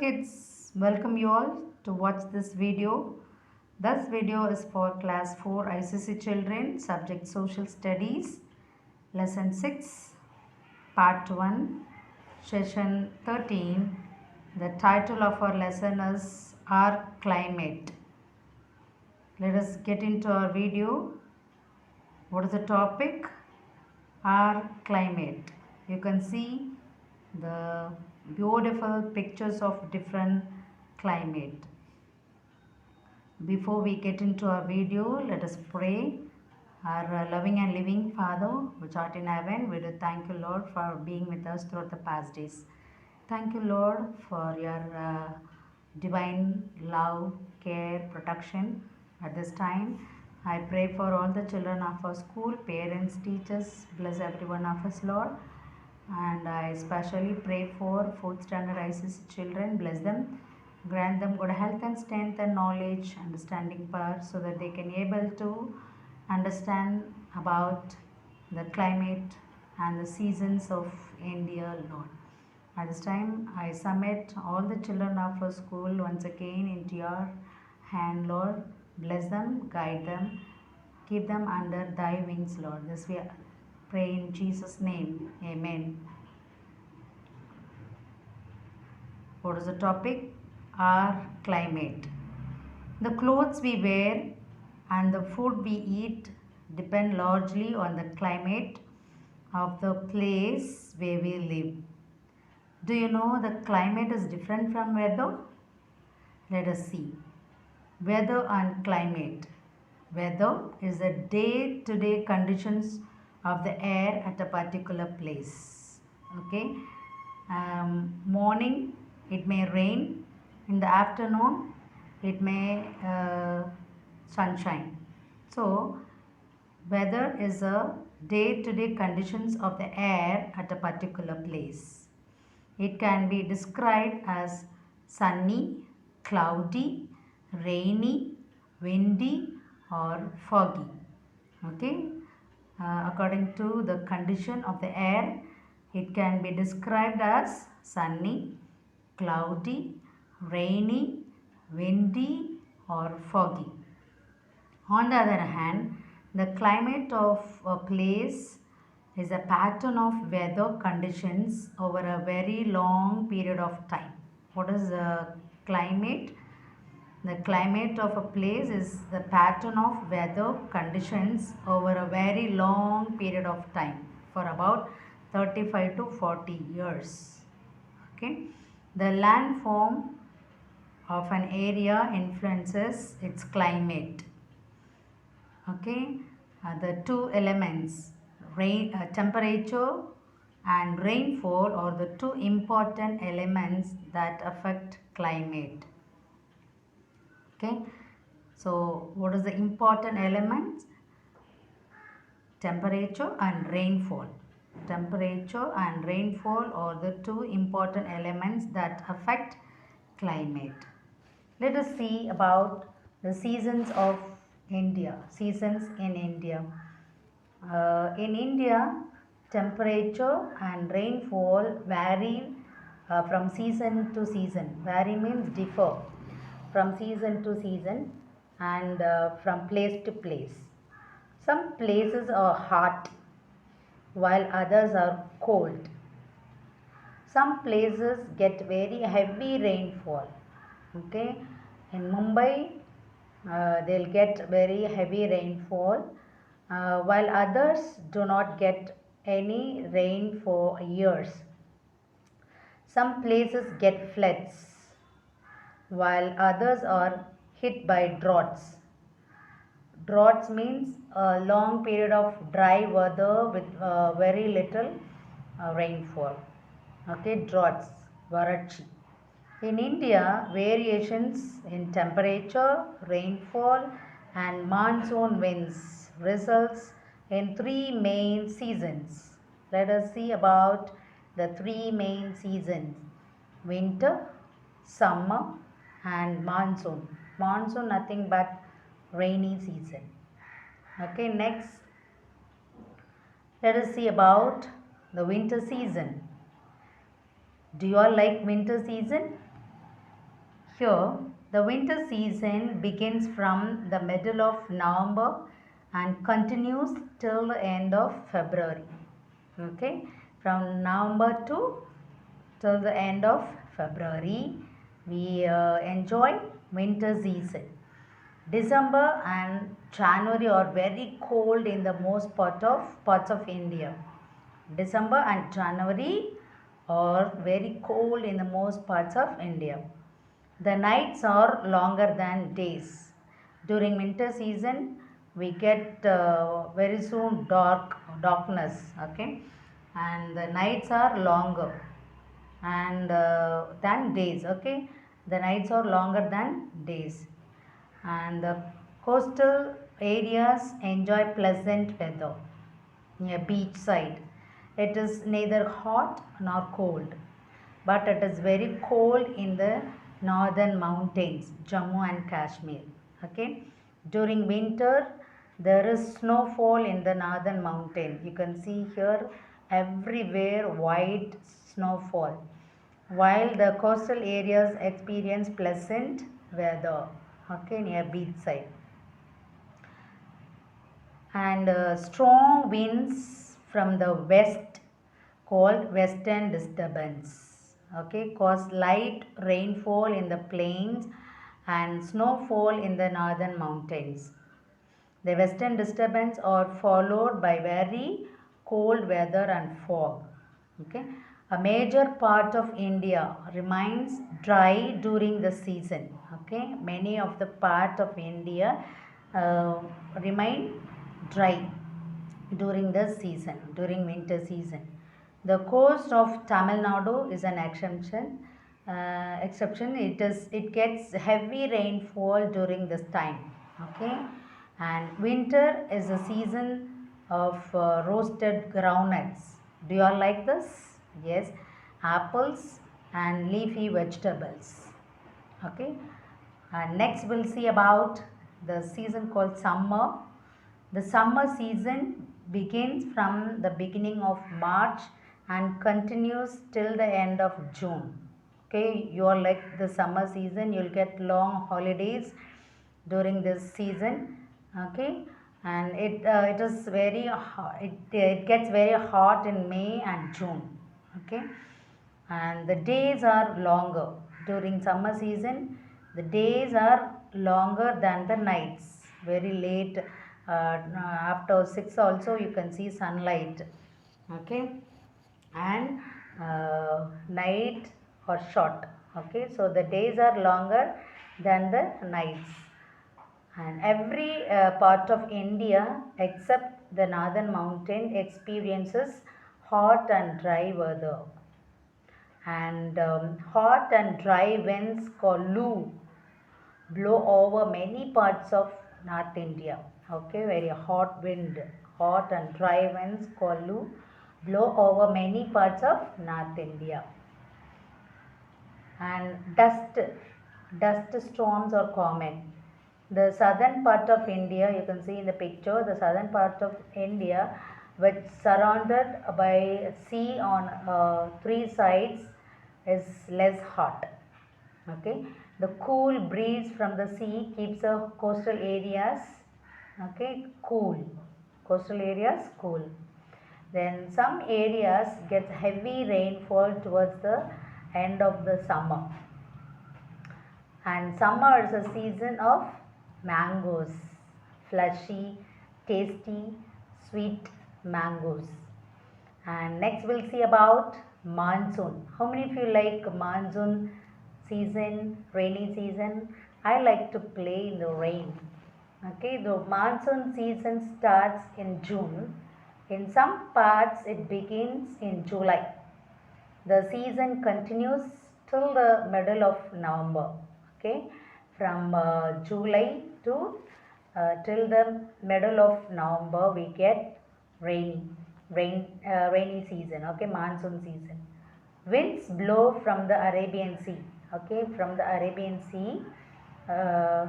kids, welcome you all to watch this video. This video is for class 4 ICC children, subject social studies, lesson 6, part 1, session 13. The title of our lesson is Our Climate. Let us get into our video. What is the topic? Our climate. You can see the beautiful pictures of different climate. Before we get into our video, let us pray. Our loving and living Father, which art in heaven, we do thank you, Lord, for being with us throughout the past days. Thank you, Lord, for your divine love, care, protection at this time. I pray for all the children of our school, parents, teachers, bless every one of us, Lord. And I especially pray for 4th standard ICC children, bless them, grant them good health and strength and knowledge, understanding power, so that they can able to understand about the climate and the seasons of India, Lord. At this time, I submit all the children of our school once again into your hand, Lord. Bless them, guide them, keep them under thy wings, Lord. This we pray in Jesus' name. Amen. What is the topic? Our climate. The clothes we wear and the food we eat depend largely on the climate of the place where we live. Do you know the climate is different from weather? Let us see. Weather and climate. Weather is the day-to-day conditions of the air at a particular place. Okay. Morning it may rain. In the afternoon it may sunshine. So weather is a day-to-day conditions of the air at a particular place. It can be described as sunny, cloudy, rainy, windy or foggy. Okay. According to the condition of the air, it can be described as sunny, cloudy, rainy, windy or foggy. On the other hand, the climate of a place is a pattern of weather conditions over a very long period of time. What is the climate? The climate of a place is the pattern of weather conditions over a very long period of time, for about 35 to 40 years. Okay. The landform of an area influences its climate. Okay. The two elements, temperature and rainfall, are the two important elements that affect climate. Okay. So what is the important elements? Temperature and rainfall. Temperature and rainfall are the two important elements that affect climate. Let us see about the seasons of India. Seasons in India. In India, temperature and rainfall vary from season to season. Vary means differ from season to season and from place to place. Some places are hot while others are cold. Some places get very heavy rainfall. Okay, in Mumbai they'll get very heavy rainfall while others do not get any rain for years. Some places get floods while others are hit by droughts. Droughts means a long period of dry weather with very little rainfall. Okay, droughts, varachi. In India, variations in temperature, rainfall and monsoon winds results in three main seasons. Let us see about the three main seasons: winter, summer and monsoon. Monsoon nothing but rainy season. Okay, next let us see about the winter season. Do you all like winter season? Here, the winter season begins from the middle of November and continues till the end of February. Okay, from November to till the end of February, we enjoy winter season. December and January are very cold in the most parts of India. December and January are very cold in the most parts of India. The nights are longer than days. During winter season, we get very soon darkness, okay, and the nights are longer and than days, okay. The nights are longer than days, and the coastal areas enjoy pleasant weather near beach side. It is neither hot nor cold, but it is very cold in the northern mountains, Jammu and Kashmir. Okay, during winter there is snowfall in the northern mountain. You can see here everywhere white snowfall, while the coastal areas experience pleasant weather. Okay, near beach side, and strong winds from the west called western disturbance, okay, cause light rainfall in the plains and snowfall in the northern mountains. The western disturbance are followed by very cold weather and fog. Okay, a major part of India remains dry during the season. Okay, many of the part of India uh, remain dry during the season, during winter season. The coast of Tamil Nadu is an exception. It gets heavy rainfall during this time. Okay, and winter is a season of roasted groundnuts. Do you all like this? Yes, apples and leafy vegetables. Okay, and next we'll see about the season called summer. The summer season begins from the beginning of March and continues till the end of June. Okay, you are like the summer season, you'll get long holidays during this season. Okay, and it is very it gets very hot in May and June. Okay, and the days are longer during summer season. The days are longer than the nights, very late, after 6 also you can see sunlight. Okay, and night or short. Okay, so the days are longer than the nights, and every part of India except the northern mountain experiences hot and dry weather, and hot and dry winds called Lu blow over many parts of North India. Okay, very hot wind, hot and dry winds called Lu blow over many parts of North India. And dust storms are common. The southern part of India, you can see in the picture, the southern part of India, which surrounded by sea on three sides, is less hot. Okay, the cool breeze from the sea keeps the coastal areas, okay, cool. Coastal areas cool. Then some areas get heavy rainfall towards the end of the summer. And summer is a season of mangoes, fleshy, tasty, sweet mangoes. And next we'll see about monsoon. How many of you like monsoon season, rainy season? I like to play in the rain. Okay, the monsoon season starts in June. In some parts it begins in July. The season continues till the middle of November. Okay, from July to till the middle of November we get rainy season. Okay, monsoon season. Winds blow from the Arabian Sea. Okay, from the Arabian Sea uh,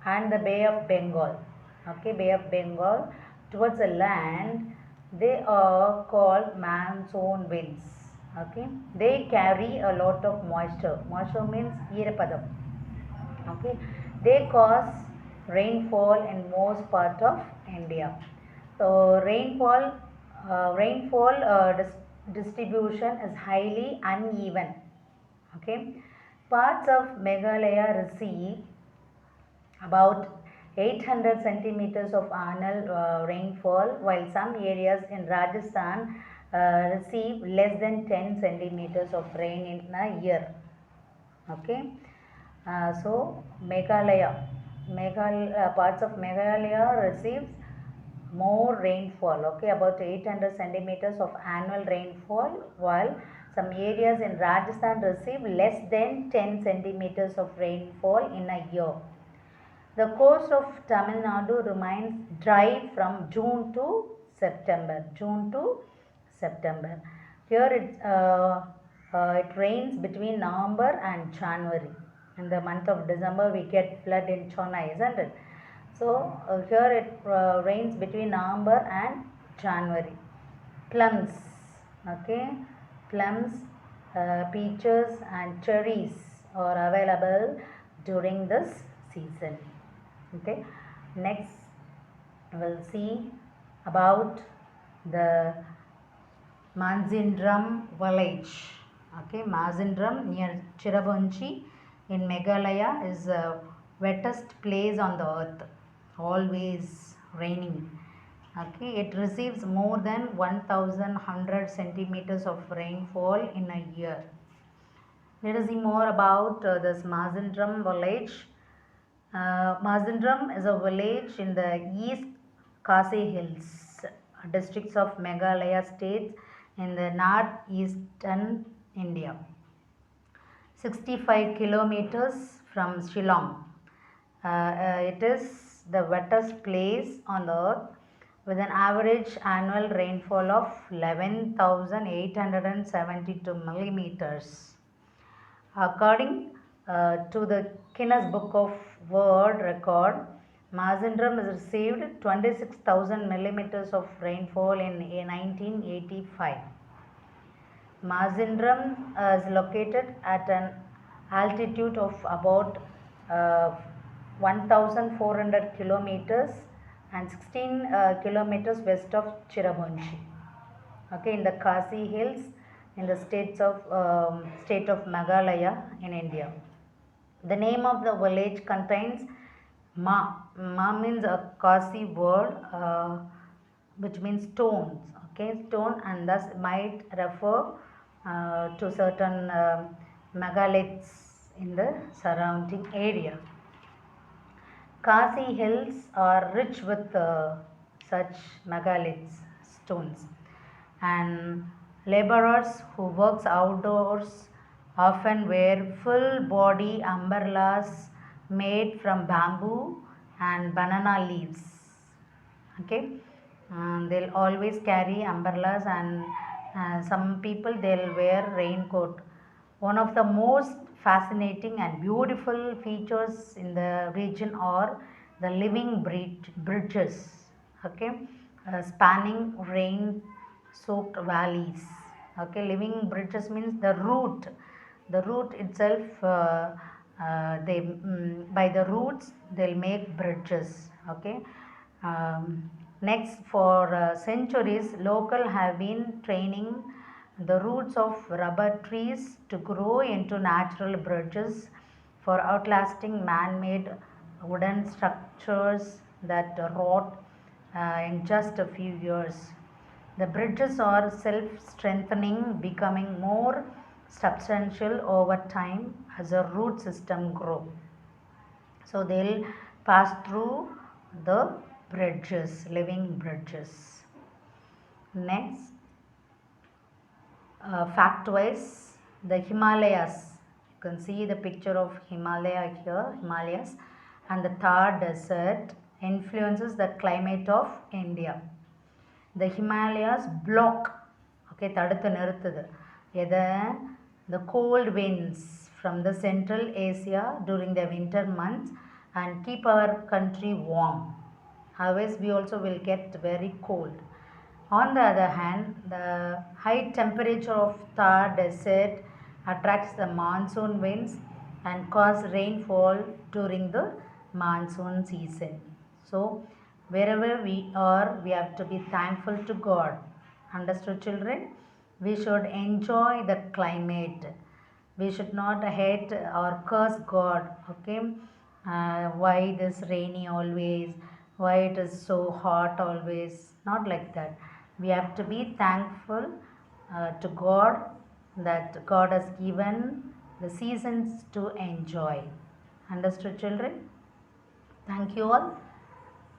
and the Bay of Bengal. Okay, Bay of Bengal towards the land. They are called monsoon winds. Okay, they carry a lot of moisture. Moisture means ஈரப்பதம். Okay, they cause rainfall in most part of India. So distribution is highly uneven. Okay, parts of Meghalaya receive about 800 centimeters of annual rainfall, while some areas in Rajasthan receive less than 10 centimeters of rain in a year. Okay, so parts of Meghalaya receives more rainfall, okay, about 800 centimeters of annual rainfall, while some areas in Rajasthan receive less than 10 centimeters of rainfall in a year. The coast of Tamil Nadu remains dry from June to September. June to September. Here it rains between November and January. In the month of December we get flood in Chennai, isn't it? So here it rains between November and January. Plums, okay, plums, peaches and cherries are available during this season. Okay, next we'll see about the Mazindram village. Okay, Mazindram near Chirabunchi in Meghalaya is the wettest place on the earth, always raining. Okay, it receives more than 1100 centimeters of rainfall in a year. Let us see more about this Mazindram village. Mazindram is a village in the East Khasi Hills, districts of Meghalaya states in the northeastern India. 65 kilometers from Shillong. It is the wettest place on the earth with an average annual rainfall of 11,872 millimeters. According to the Guinness Book of World Record, Mazindram has received 26,000 millimeters of rainfall in 1985. Mazindram is located at an altitude of about 1,400 kilometers and 16 kilometers west of Chirabunchi. Okay, in the Khasi Hills in the state of Meghalaya in India. The name of the village contains Ma. Ma means a Khasi word which means stones. Okay, stone, and thus might refer to certain megaliths in the surrounding area. Khasi hills are rich with such megaliths, stones, and laborers who works outdoors often wear full body umbrellas made from bamboo and banana leaves. Okay, they'll always carry umbrellas, and some people they'll wear raincoat. One of the most fascinating and beautiful features in the region are the living bridges, okay, spanning rain soaked valleys. Okay, living bridges means the root itself, by the roots they'll make bridges. Okay, next, for centuries local have been training the roots of rubber trees to grow into natural bridges for outlasting man-made wooden structures that rot in just a few years. The bridges are self-strengthening, becoming more substantial over time as a root system grows. So they'll pass through the bridges, living bridges. Next, fact-wise, the Himalayas. You can see the picture of Himalaya here, Himalayas, and the Thar Desert influences the climate of India. The Himalayas block, okay, தடுத்து நிறுத்துது எதை, the cold winds from the Central Asia during the winter months and keep our country warm. Otherwise we also will get very cold. On the other hand, the high temperature of Thar Desert attracts the monsoon winds and cause rainfall during the monsoon season. So, wherever we are, we have to be thankful to God. Understood, children? We should enjoy the climate. We should not hate or curse God. Okay? Why this rainy always? Why it is so hot always? Not like that. We have to be thankful to God that God has given the seasons to enjoy. Understood, children? Thank you all.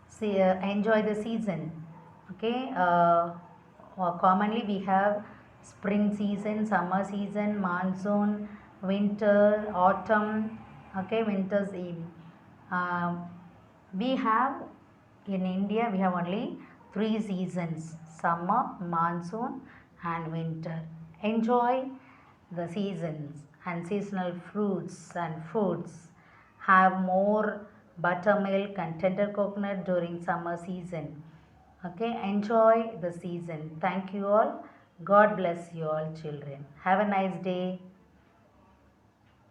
See, enjoy the season. Okay. Commonly we have spring season, summer season, monsoon, winter, autumn. Okay, winter's in. Um, we have in India we have only three seasons: summer, monsoon, and winter. Enjoy the seasons and seasonal fruits and foods. Have more buttermilk and tender coconut during summer season. Okay, enjoy the season. Thank you all. God bless you all, children. Have a nice day.